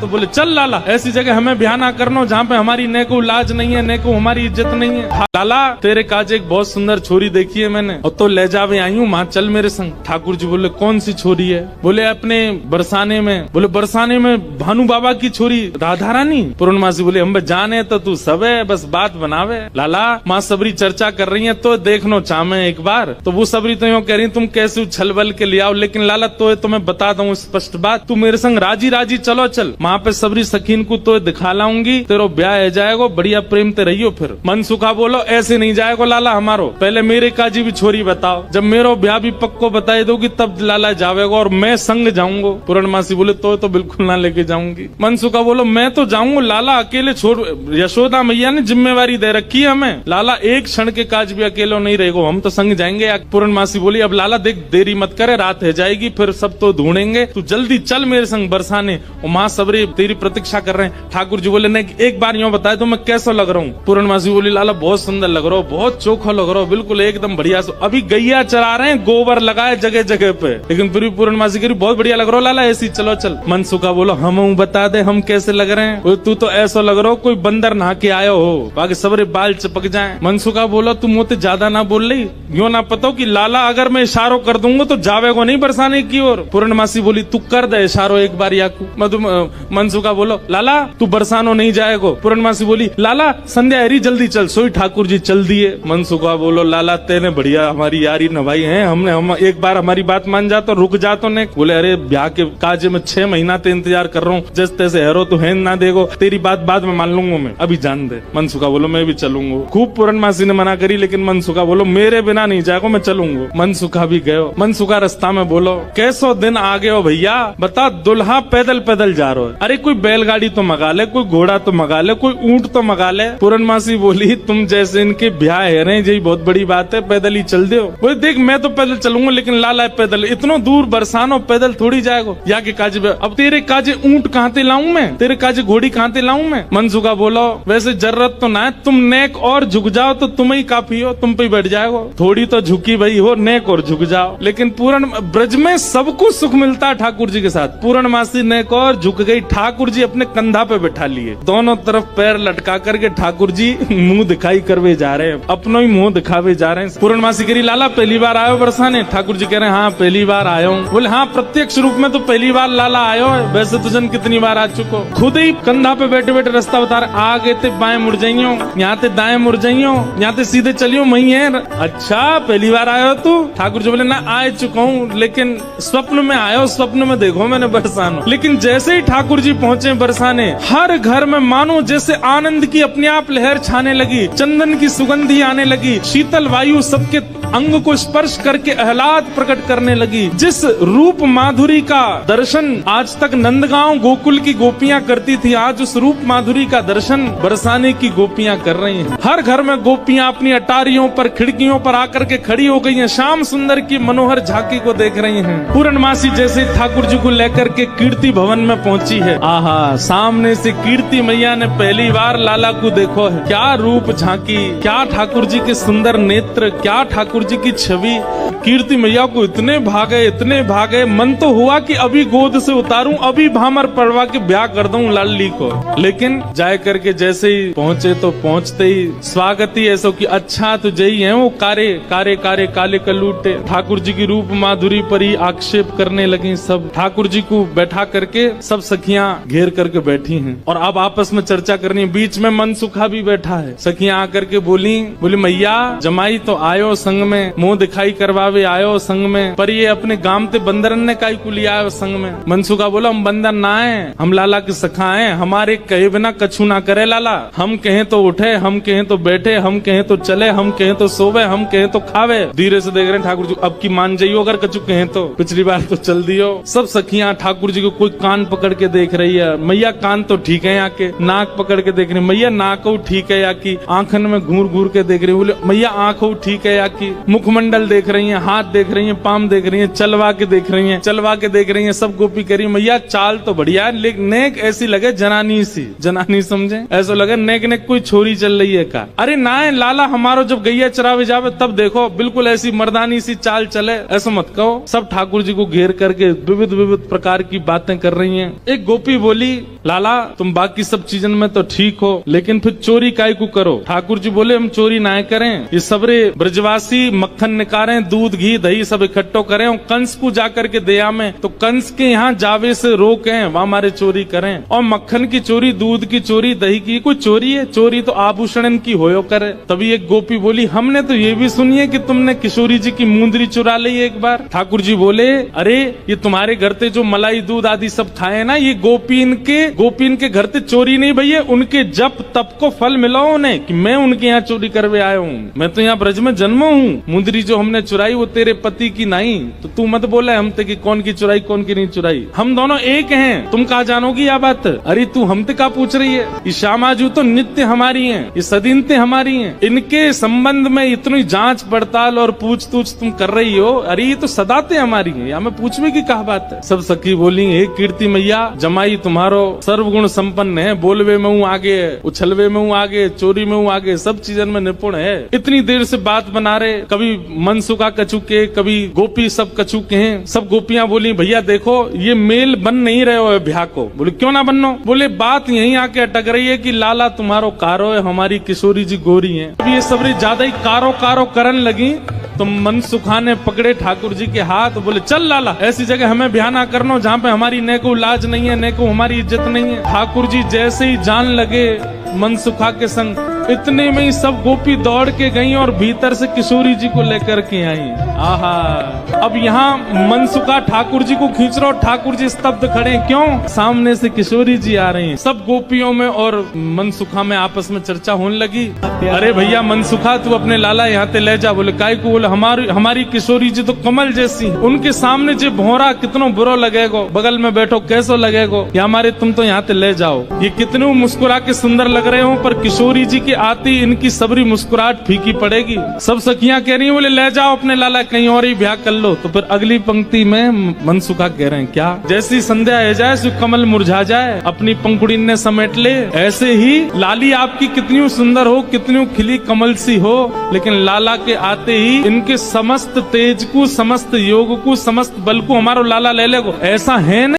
तो बोले चल लाला, ऐसी जगह हमें ब्याह ना करना जहाँ पे हमारी न को लाज नहीं है, न को हमारी इज्जत नहीं है। लाला तेरे काज एक बहुत सुंदर छोरी देखी है मैंने, और तो ले जावे आई हूँ, माँ चल मेरे संग। ठाकुर जी बोले कौन सी छोरी है? बोले अपने बरसाने में। बोले बरसाने में भानु बाबा की छोरी राधा रानी? पूर्णमासी बोले हम जाने तो तू सब है, बस बात बनावे। लाला माँ सबरी चर्चा कर रही है तो देखनो चाहे एक बार। तो वो सबरी तो यूँ कह रही तुम कैसे उछल बल के ले आओ, लेकिन लाला तो मैं बता दूं स्पष्ट बात, तू मेरे संग राजी राजी चलो चल, वहाँ पे सबरी सखीन को तो दिखा लाऊंगी, तेरो ब्याह है जाएगो, बढ़िया प्रेम ते रहियो। फिर मन सुखा बोलो ऐसे नहीं जाएगो लाला हमारो, पहले मेरे काजी भी छोरी बताओ, जब मेरो ब्याह भी पक्को बताई दोगी तब लाला जावेगो और मैं संग जाऊंगो। पूर्णमासी बोले तो बिल्कुल ना लेके जाऊंगी। मन सुखा बोलो मैं तो जाऊंगा लाला, अकेले छोड़, यशोदा मैया ने जिम्मेवारी दे रखी है हमें, लाला एक क्षण के काज भी अकेलो नहीं रहेगो, हम तो संग जाएंगे। पूर्णमासी बोली अब लाला देख देरी मत करे, रात है जाएगी, फिर सब तो ढूंढेंगे, तू जल्दी चल मेरे संग बरसाने, और माँ सबरी तेरी प्रतीक्षा कर रहे हैं। ठाकुर जी बोले नहीं एक बार यूँ बताए तो मैं कैसा लग रहा हूँ? पूर्णमासी बोली लाला बहुत सुंदर लग रहा हो, बहुत चोखा लग रहा हो, बिल्कुल एकदम बढ़िया। अभी गैया चरा रहे हैं, गोबर लगाए जगह जगह पे, लेकिन फिर भी पूर्णमासी कह रही बहुत बढ़िया लग रहा हो लाला, ऐसी चलो चल। मन सुखा बोलो हम बता दे हम कैसे लग रहे हैं? तू तो ऐसा लग रहा हो कोई बंदर नहा के आयो हो, बाकी सबरे बाल चिपक जाए। मन सुखा बोलो तुम मुझे ज्यादा ना बोल रही, यूँ ना पता हो कि लाला अगर मैं इशारो कर दूंगा तो जावेगो नहीं बरसाने की ओर। पूर्णमासी बोली तू कर दे इशारो एक बार याकू। मनसुखा बोलो लाला तू बरसानो नहीं जाएगो। पूर्णमासी बोली लाला संध्या हरी जल्दी चल, सोई ठाकुर जी चल दिए। मनसुखा बोलो लाला तेने बढ़िया हमारी यारी नभाई है, हम एक बार हमारी बात मान जा तो रुक जा तो नहीं। बोले अरे ब्याह के काजे में 6 महीना ते इंतजार कर रहा हूँ, जैसे तैसे हेरो तो है ना देगो, तेरी बात बाद में मान लूंगा मैं, अभी जान दे। मनसुखा बोलो मैं भी चलूंगा। खूब पूर्णमासी ने मना करी, लेकिन मनसुखा बोलो मेरे बिना नहीं जाएगा, मैं चलूंगा। मनसुखा भी गयो। मनसुखा रास्ता में बोलो कैसो दिन आ गए हो भैया, बता दुल्हा पैदल पैदल जा रहा है, अरे कोई बैलगाड़ी तो मंगा ले, कोई घोड़ा तो मंगा ले, कोई ऊंट तो मंगा ले। पूर्णमासी बोली तुम जैसे इनके ब्याह है रहे यही बहुत बड़ी बात है, पैदल ही चल दो। बोले देख मैं तो पैदल चलूंगा, लेकिन लाला पैदल इतना दूर बरसानो पैदल थोड़ी जाएगा, या के काजे अब तेरे काजे ऊंट कहाँ ते लाऊं मैं, तेरे काजे घोड़ी कहाँ ते लाऊं मैं। मनसुखा बोलो वैसे जरूरत तो ना है, तुम नेक और झुक जाओ तो तुम ही काफी हो, तुम पे बैठ जाओ, थोड़ी तो झुकी भाई हो, नेक और झुक जाओ। लेकिन पूर्ण ब्रज में सबको सुख मिलता है ठाकुर जी के साथ। पूर्णमासी नेक और झुक गई, ठाकुर जी अपने कंधा पे बैठा लिए, दोनों तरफ पैर लटका करके ठाकुर जी मुंह दिखाई करवे जा रहे हैं, अपना ही मुंह दिखावे जा रहे हैं। पूर्णमासी कह रही लाला पहली बार आयो बरसाने? ठाकुर जी कह रहे हैं हाँ पहली बार आयो हूँ। बोले हाँ प्रत्यक्ष रूप में तो पहली बार लाला आयो है, वैसे तुझन कितनी बार आ चुको? खुद ही कंधा पे बैठे बैठे रास्ता बता रहे, आगे ते बाएं मुड़ जाइयो, यहाँ ते दाएं मुड़ जाइयो, यहाँ ते सीधे चलियो, वही है। अच्छा पहली बार आयो तू? ठाकुर जी बोले ना आ चुका हूँ, लेकिन स्वप्न में आयो, स्वप्न में देखो मैंने बरसानो। लेकिन जैसे ही ठाकुर जी पहुँचे बरसाने, हर घर में मानो जैसे आनंद की अपने आप लहर छाने लगी, चंदन की सुगंधी आने लगी, शीतल वायु सबके अंग को स्पर्श करके आह्लाद प्रकट करने लगी। जिस रूप माधुरी का दर्शन आज तक नंदगांव गोकुल की गोपियां करती थी, आज उस रूप माधुरी का दर्शन बरसाने की गोपियां कर रही हैं। हर घर में गोपियां अपनी अटारियों पर खिड़कियों पर आकर के खड़ी हो गई हैं, श्याम सुंदर की मनोहर झांकी को देख रही हैं। पूर्णमासी जैसे ठाकुर जी को लेकर के कीर्ति भवन में पहुंची है, आहा सामने से कीर्ति मैया ने पहली बार लाला को देखो है, क्या रूप झांकी, क्या ठाकुर जी के सुंदर नेत्र, क्या ठाकुर जी की छवि। कीर्ति मैया को इतने भागे, मन तो हुआ कि अभी गोद से उतारूं, अभी भामर पड़वा के ब्याह कर दूं लाली को। लेकिन जाए करके जैसे ही पहुंचे तो पहुंचते ही स्वागत ही ऐसा कि अच्छा तो जई है वो कारे कारे कारे काले कलूटे। ठाकुर जी की रूप माधुरी पर ही आक्षेप करने लगी सब। ठाकुर जी को बैठा करके सब सखियां घेर करके बैठी हैं और अब आपस में चर्चा करनी है। बीच में मनसुखा भी बैठा है। सखियां आकर के बोली मैया जमाई तो आयो संग में, मुंह दिखाई करवावे आयो संग में, पर ये अपने गांव ते बंदरन ने काई को लिया आयो संग में। मनसुखा बोला हम बंदर ना है, हम लाला के सखा हैं, हमारे कहे बिना कछु ना करे लाला। हम कहें तो उठे, हम कहें तो बैठे, हम कहें तो चले, हम कहें तो सोवे, हम कहें तो खावे। धीरे से देख रहे हैं ठाकुर जी, अब की मान जाइयो अगर कछु कहें तो, पिछली बार तो चल दियो। सब सखियां ठाकुर जी को कोई कान पकड़ के देख रही है, मैया कान तो ठीक है, यहाँ के नाक पकड़ के देख रही, मैया नाक ठीक है या की, आंखन में घूर घूर के देख रही, बोले मैया आंख ठीक है या की। मुखमंडल देख रही हैं, हाथ देख रही हैं, पाम देख रही हैं, चलवा के देख रही हैं, चलवा के देख रही हैं, सब गोपी कह रही हैं, मैया चाल तो बढ़िया है, लेकिन नेक ऐसी लगे जनानी सी, जनानी समझे, ऐसा लगे नेक नेक कोई छोरी चल रही है का। अरे ना लाला, हमारो जब गैया चरावे जावे तब देखो बिल्कुल ऐसी मर्दानी सी चाल चले, ऐसा मत कहो। सब ठाकुर जी को घेर करके विविध विविध प्रकार की बातें कर रही हैं। एक गोपी बोली, लाला तुम बाकी सब चीजन में तो ठीक हो, लेकिन फिर चोरी काय को करो। ठाकुर जी बोले, हम चोरी ना करें, ये सबरे ब्रजवासी मक्खन निकालें, दूध घी दही सब इकट्ठो करें और कंस को जाकर के दया में, तो कंस के यहाँ जावे से रोकें, वहाँ हमारे चोरी करें। और मक्खन की चोरी, दूध की चोरी, दही की कोई चोरी है? चोरी तो आभूषण की होयो करे। तभी एक गोपी बोली, हमने तो ये भी सुनी है कि तुमने किशोरी जी की मुंदरी चुरा ली एक बार। ठाकुर जी बोले, अरे ये तुम्हारे घर से जो मलाई दूध आदि सब खाए ना, ये गोपीन के घर से चोरी नहीं भैया, उनके जप तप को फल मिला उन्हें कि मैं उनके यहाँ चोरी करवे आया हूँ। मैं तो यहाँ ब्रज में जन्मा हूँ। मुंदरी जो हमने चुराई वो तेरे पति की नहीं, तो तू मत बोला हमते कि कौन की चुराई कौन की नहीं चुराई, हम दोनों एक हैं। तुम कहा जानोगी यह बात? अरे तू हमते का पूछ रही है? ये श्यामाजू तो नित्य हमारी है, ये सदीनते हमारी है, इनके संबंध में इतनी जांच पड़ताल और पूछ तूछ तुम कर रही हो, अरे ये तो सदाते हमारी है, या मैं पूछवे की कहा बात है। सब सखी बोली, हे कीर्ति मैया, जमाई तुम्हारो सर्वगुण संपन्न है, बोलवे में हूँ आगे, उछलवे में हूँ आगे, चोरी में हूँ आगे, सब चीजन में निपुण है। इतनी देर से बात बना रहे, कभी मनसुखा कछु के, कभी गोपी सब कछु के हैं। सब गोपियां बोली, भैया देखो ये मेल बन नहीं रहे हो ब्याह को। बोले क्यों ना बननो? बोले बात यहीं आके अटक रही है कि लाला तुम्हारो कारो है, हमारी किशोरी जी गोरी है। अब ये सबरी ज्यादा ही कारो कारो करन लगी, तो मनसुखा ने पकड़े ठाकुर जी के हाथ, बोले चल लाला, ऐसी जगह हमें ब्याह ना करना जहाँ पे हमारी न को लाज नहीं है, न को हमारी इज्जत नहीं है। ठाकुर जी जैसे ही जान लगे मनसुखा के संग, इतने में ही सब गोपी दौड़ के गई और भीतर से किशोरी जी को लेकर के आई। आहा, अब यहाँ मनसुखा ठाकुर जी को खींच रहा, ठाकुर जी स्तब्ध खड़े, क्यों? सामने से किशोरी जी आ रही हैं। सब गोपियों में और मनसुखा में आपस में चर्चा होने लगी। अरे भैया मनसुखा, तू अपने लाला यहाँ ते ले जा। बोले काय को? बोले हमारी किशोरी जी तो कमल जैसी, उनके सामने जो भौरा कितनो बुरा लगेगो, बगल में बैठो कैसो लगेगो, या हमारे तुम तो यहाँ ते ले जाओ। ये कितने मुस्कुरा के सुंदर लग रहे हो, पर किशोरी जी के आती इनकी सबरी मुस्कुराहट फीकी पड़ेगी। सब सखियां कह रही हैं, बोले ले जाओ अपने लाला, कहीं और ही ब्याह कर लो। तो फिर अगली पंक्ति में मनसुखा कह रहे हैं, क्या? जैसी संध्या है जाए सो कमल मुरझा जाए, अपनी पंखुड़ी ने समेट ले, ऐसे ही लाली आपकी कितनी सुंदर हो, कितनी खिली कमल सी हो, लेकिन लाला के आते ही इनके समस्त तेज को, समस्त योग को, समस्त बल को हमारो लाला ले लेगो, ऐसा है नहीं।